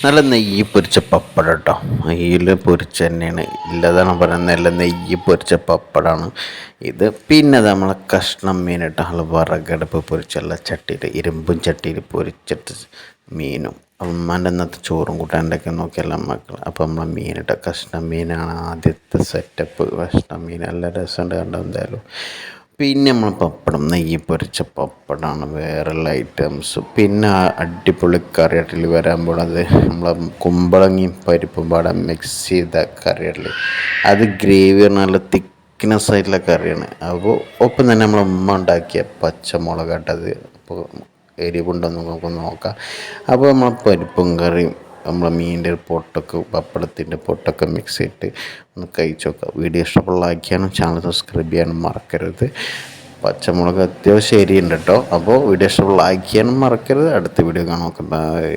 നല്ല നെയ്യ് പൊരിച്ച പപ്പടം കേട്ടോ. നെയ്യിൽ പൊരിച്ച തന്നെയാണ്, ഇല്ലതാണ് പറയുന്നത്. നല്ല നെയ്യ് പൊരിച്ച പപ്പടമാണ് ഇത്. പിന്നെ അത് നമ്മളെ കഷ്ണം മീൻ കേട്ടോ. നമ്മൾ വിറകടുപ്പ് പൊരിച്ചുള്ള ചട്ടിയിൽ, ഇരുമ്പും ചട്ടിയിൽ പൊരിച്ചിട്ട് മീനും. ഉമ്മാൻ്റെ ഇന്നത്തെ ചോറും കൂട്ടാൻ്റെയൊക്കെ നോക്കിയല്ല മക്കൾ. അപ്പോൾ നമ്മളെ മീനിട്ട കഷ്ണം മീനാണ് ആദ്യത്തെ സെറ്റപ്പ്. കഷ്ണം മീൻ നല്ല രസമുണ്ട് കണ്ടോ എന്തായാലും. പിന്നെ നമ്മൾ പപ്പടം, നെയ്യ് പൊരിച്ച പപ്പടമാണ് വേറെയുള്ള ഐറ്റംസ്. പിന്നെ അടിപൊളി കറിയാട്ടിൽ വരാൻ പോണത് നമ്മളെ കുമ്പളങ്ങിയും പരിപ്പും പാടെ മിക്സ് ചെയ്ത കറിയാട്ടിൽ. അത് ഗ്രേവി നല്ല തിക്നെസ് ആയിട്ടുള്ള കറിയാണ്. അപ്പോൾ ഒപ്പം തന്നെ നമ്മളെ ഉമ്മ ഉണ്ടാക്കിയ പച്ചമുളക് ഇട്ടത്. അപ്പോൾ എരിവുണ്ടോയെന്ന് നമുക്ക് നോക്കാം. അപ്പോൾ നമ്മൾ പരിപ്പും കറിയും നമ്മളെ മീനിൻ്റെ പൊട്ടൊക്കെ പപ്പടത്തിൻ്റെ പൊട്ടൊക്കെ മിക്സ് ചെയ്തിട്ട് ഒന്ന് കഴിച്ച് നോക്കുക. വീഡിയോ ഇഷ്ടമുള്ള ലൈക്ക് ചെയ്യാനും ചാനൽ സബ്സ്ക്രൈബ് ചെയ്യാനും മറക്കരുത്. പച്ചമുളക് അത്യാവശ്യം എരിയുണ്ട് കേട്ടോ. അപ്പോൾ വീഡിയോ ഇഷ്ടമുള്ള ലൈക്ക് ചെയ്യാനും മറക്കരുത്. അടുത്ത വീഡിയോ കാണാം. ബൈ.